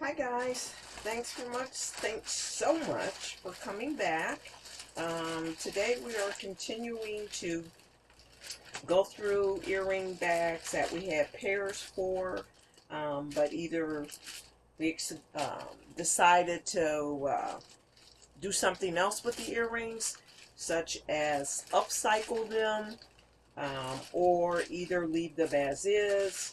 Hi guys, thanks so much for coming back. Today we are continuing to go through earring bags that we had pairs for, but either we decided to do something else with the earrings, such as upcycle them, or either leave them as is.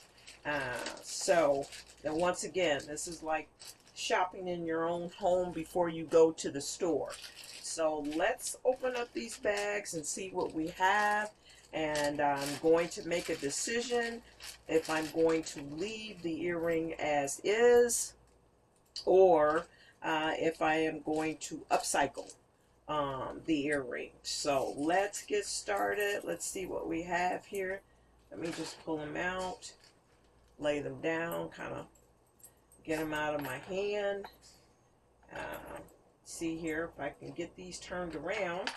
So then once again, this is like shopping in your own home before you go to the store. So let's open up these bags and see what we have. And I'm going to make a decision if I'm going to leave the earring as is, or if I am going to upcycle the earrings. So let's get started. Let's see what we have here. Let me just pull them out, lay them down, kind of get them out of my hand. See here if I can get these turned around.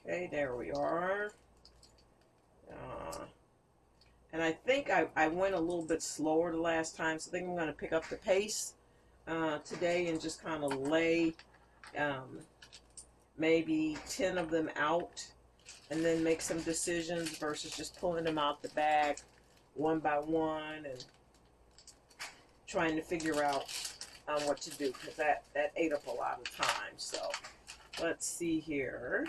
Okay, there we are. And I think I went a little bit slower the last time, so I think I'm going to pick up the pace today and just kind of lay maybe 10 of them out and then make some decisions versus just pulling them out the bag one by one and trying to figure out what to do, because that ate up a lot of time. So let's see here.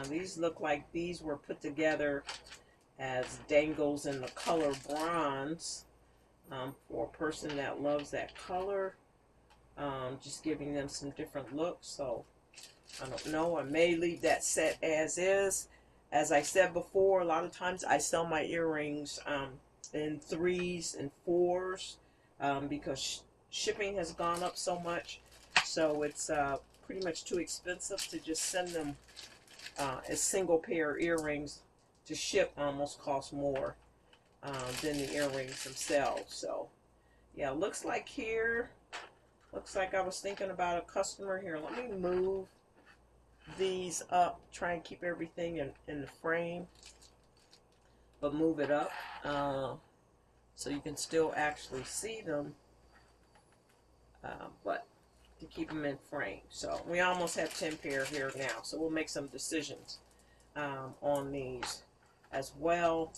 These look like these were put together as dangles in the color bronze, for a person that loves that color. Just giving them some different looks. So I don't know, I may leave that set as is. As I said before, a lot of times I sell my earrings in 3s and 4s because shipping has gone up so much. So it's pretty much too expensive to just send them as single pair earrings. To ship almost costs more than the earrings themselves. So yeah, looks like here, looks like I was thinking about a customer here. Let me move these up, try and keep everything in the frame, but move it up so you can still actually see them, but to keep them in frame. So we almost have 10 pair here now, so we'll make some decisions on these as well.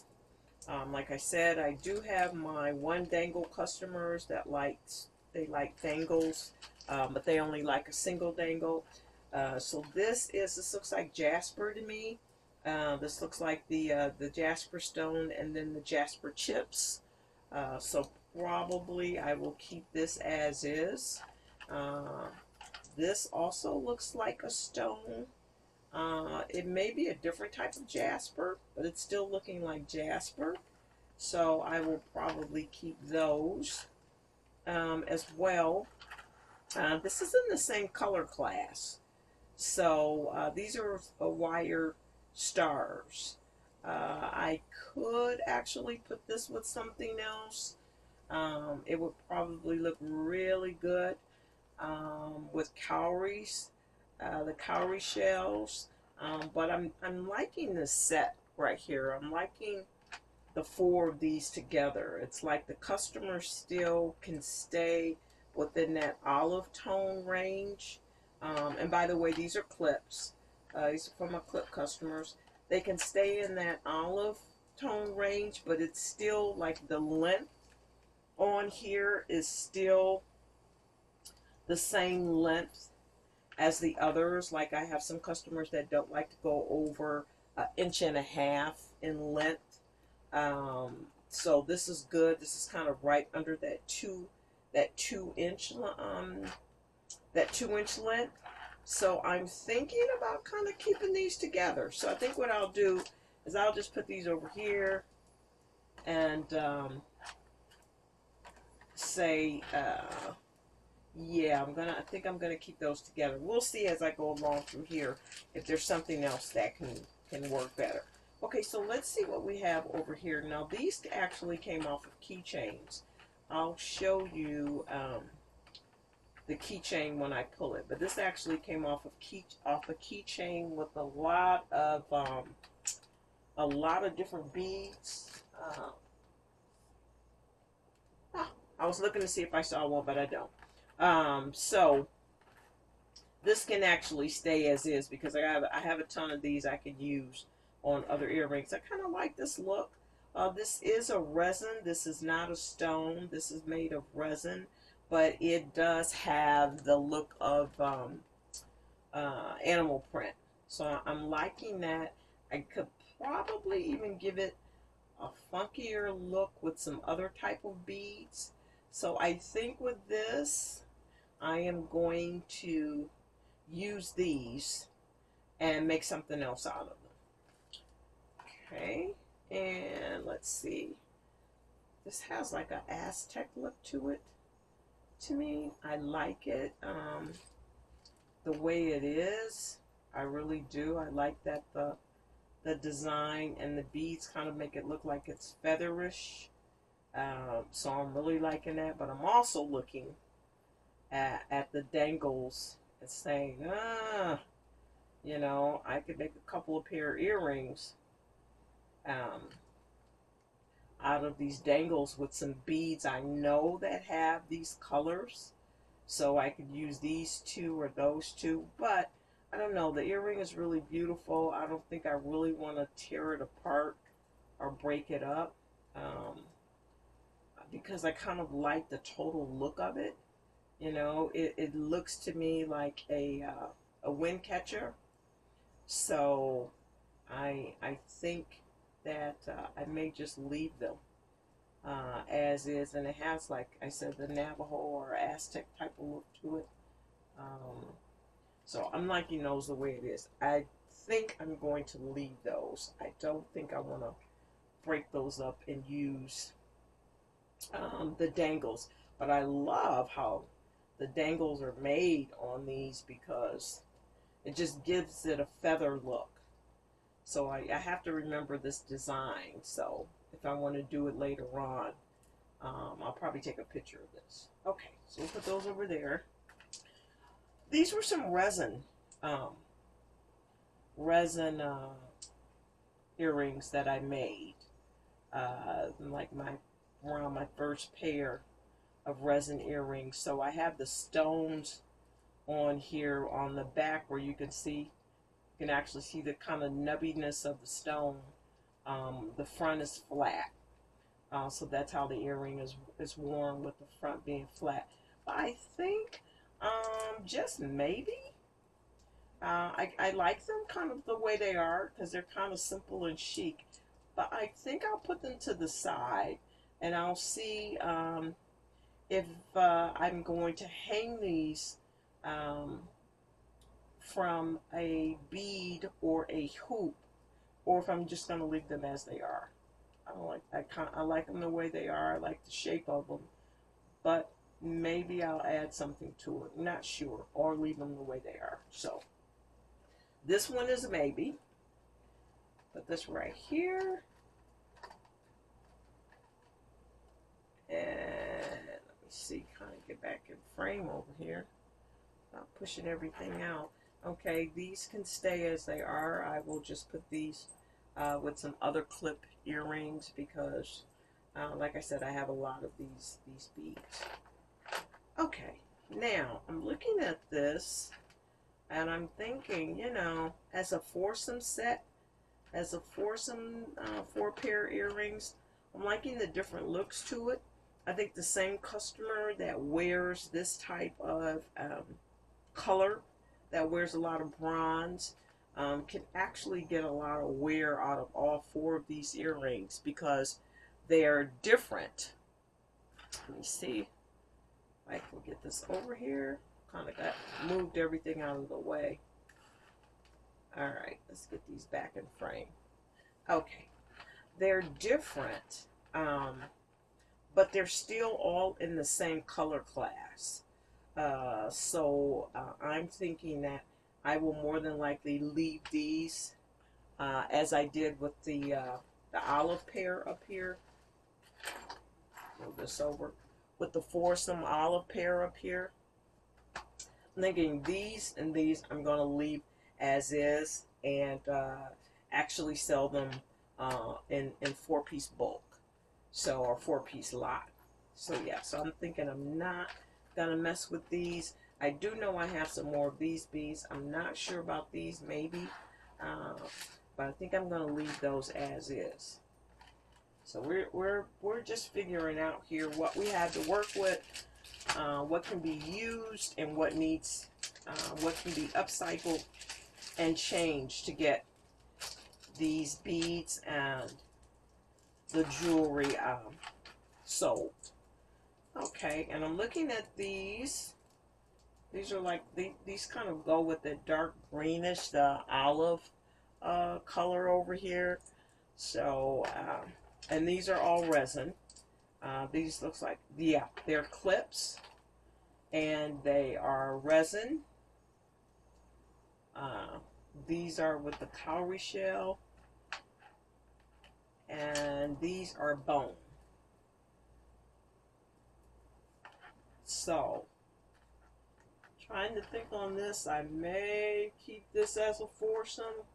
Like I said, I do have my one dangle customers that like dangles, but they only like a single dangle. So this looks like jasper to me. This looks like the jasper stone and then the jasper chips. So probably I will keep this as is. This also looks like a stone. It may be a different type of jasper, but it's still looking like jasper. So I will probably keep those as well. This is in the same color class. So these are wire stars. I could actually put this with something else. It would probably look really good with cowries. The cowrie shells, but I'm liking this set right here. I'm liking the 4 of these together. It's like the customer still can stay within that olive tone range. And by the way, these are clips. These are from my clip customers. They can stay in that olive tone range, but it's still like the length on here is still the same length as the others. Like I have some customers that don't like to go over 1.5 inches in length. So this is good. This is kind of right under that 2-inch length. So I'm thinking about kind of keeping these together. So I think what I'll do is I'll just put these over here and say yeah, I think I'm gonna keep those together. We'll see as I go along through here if there's something else that can work better. Okay, so let's see what we have over here. Now these actually came off of keychains. I'll show you the keychain when I pull it, but this actually came off of a keychain with a lot of different beads. I was looking to see if I saw one, but I don't. So this can actually stay as is because I have a ton of these I could use on other earrings. I kind of like this look. This is a resin. This is not a stone. This is made of resin, but it does have the look of animal print. So I'm liking that. I could probably even give it a funkier look with some other type of beads. So I think with this, I am going to use these and make something else out of them. Okay, and let's see. This has like an Aztec look to it. To me, I like it. The way it is, I really do. I like that the design and the beads kind of make it look like it's featherish. So I'm really liking that. But I'm also looking at the dangles and saying, you know, I could make a couple of pair of earrings out of these dangles with some beads I know that have these colors. So I could use these two or those two. But I don't know. The earring is really beautiful. I don't think I really want to tear it apart or break it up. Because I kind of like the total look of it. You know, it looks to me like a wind catcher. So I think that I may just leave them as is. And it has, like I said, the Navajo or Aztec type of look to it. So I'm liking those the way it is. I think I'm going to leave those. I don't think I want to break those up and use the dangles. But I love how the dangles are made on these because it just gives it a feather look. So I have to remember this design. So if I want to do it later on, I'll probably take a picture of this. Okay, so we'll put those over there. These were some resin earrings that I made. Like around my first pair of resin earrings. So I have the stones on here on the back where you can actually see the kind of nubbiness of the stone. The front is flat. So that's how the earring is worn, with the front being flat. But I think just maybe I like them kind of the way they are because they're kind of simple and chic. But I think I'll put them to the side and I'll see if I'm going to hang these from a bead or a hoop, or if I'm just going to leave them as they are. I like them the way they are. I like the shape of them, but maybe I'll add something to it. Not sure, or leave them the way they are. So this one is a maybe. Put this right here, and let me see. Kind of get back in frame over here. Not pushing everything out. Okay, these can stay as they are. I will just put these with some other clip earrings because, like I said, I have a lot of these beads. Okay, now I'm looking at this and I'm thinking, you know, as a foursome set, as a foursome 4-pair earrings, I'm liking the different looks to it. I think the same customer that wears this type of color, that wears a lot of bronze, can actually get a lot of wear out of all 4 of these earrings because they are different. Let me see if I can get this over here. Kind of moved everything out of the way. Alright, let's get these back in frame. Okay, they're different, but they're still all in the same color class. So I'm thinking that I will more than likely leave these as I did with the olive pair up here. Move this over. With the foursome olive pair up here. I'm thinking these and these I'm going to leave as is and actually sell them in 4-piece bulk. So, or 4-piece lot. So yeah, so I'm thinking I'm not gonna mess with these. I do know I have some more of these beads. I'm not sure about these, maybe, but I think I'm gonna leave those as is. So we're just figuring out here what we have to work with, what can be used, and what needs, what can be upcycled and changed to get these beads and the jewelry sold. Okay, and I'm looking at these. These are like, these kind of go with the dark greenish, the olive color over here. So, and these are all resin. These looks like, yeah, they're clips, and they are resin. These are with the cowrie shell, and these are bone. So, trying to think on this, I may keep this as a foursome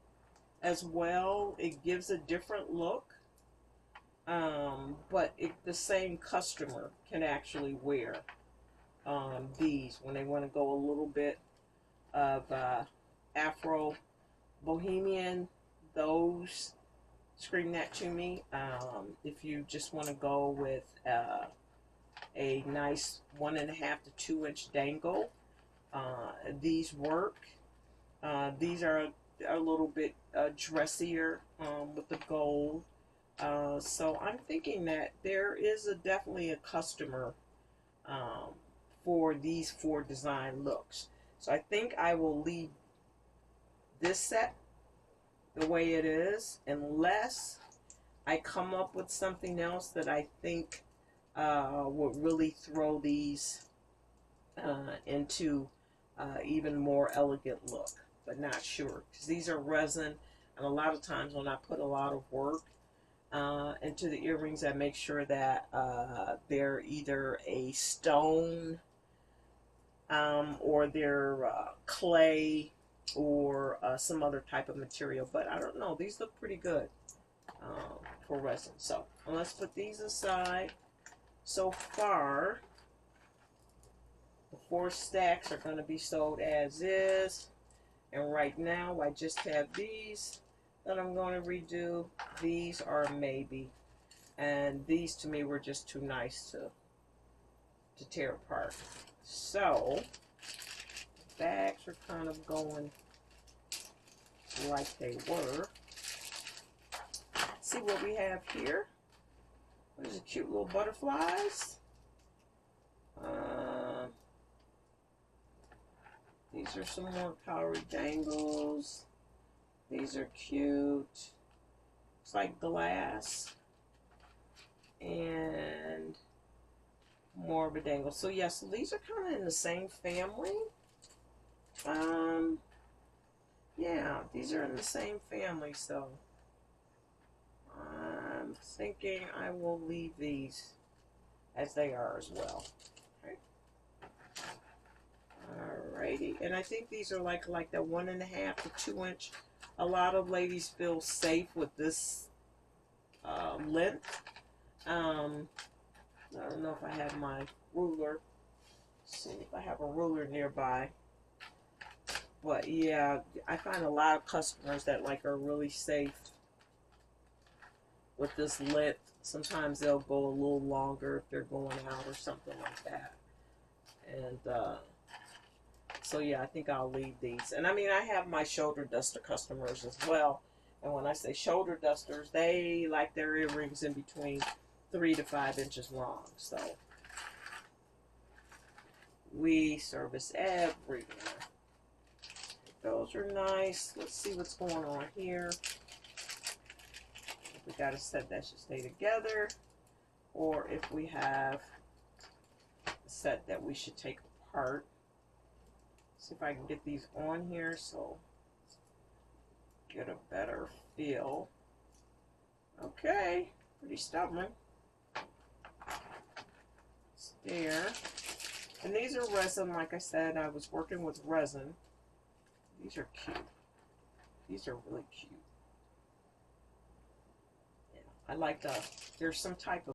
as well. It gives a different look, but the same customer can actually wear these when they want to go a little bit of Afro Bohemian. Those scream that to me. If you just want to go with a nice 1.5 to 2 inch dangle, these work. These are a little bit dressier with the gold. So I'm thinking that there is definitely a customer for these 4 design looks. So I think I will leave this set the way it is, unless I come up with something else that I think would really throw these into even more elegant look, but not sure, because these are resin, and a lot of times when I put a lot of work into the earrings, I make sure that they're either a stone or they're clay or some other type of material. But I don't know, these look pretty good for resin. So let's put these aside. So far, the 4 stacks are going to be sold as is, and right now I just have these that I'm going to redo. These are maybe, and these to me were just too nice to tear apart. So bags are kind of going like they were. Let's see what we have here. These are cute little butterflies. These are some more cowrie dangles. These are cute. It's like glass. And more of a dangle. So yes, so these are kind of in the same family. Yeah, these are in the same family, so I'm thinking I will leave these as they are as well. Okay. Alrighty, and I think these are like the 1.5 to 2 inch. A lot of ladies feel safe with this length. I don't know if I have my ruler. Let's see if I have a ruler nearby. But yeah, I find a lot of customers that are really safe with this length. Sometimes they'll go a little longer if they're going out or something like that. And so yeah, I think I'll leave these. And I mean, I have my shoulder duster customers as well. And when I say shoulder dusters, they like their earrings in between 3 to 5 inches long. So we service everywhere. Those are nice. Let's see what's going on here. If we got a set that should stay together, or if we have a set that we should take apart. See if I can get these on here so get a better feel. Okay, pretty stubborn. It's there. And these are resin, like I said, I was working with resin. These are cute. These are really cute. Yeah, I like there's some type of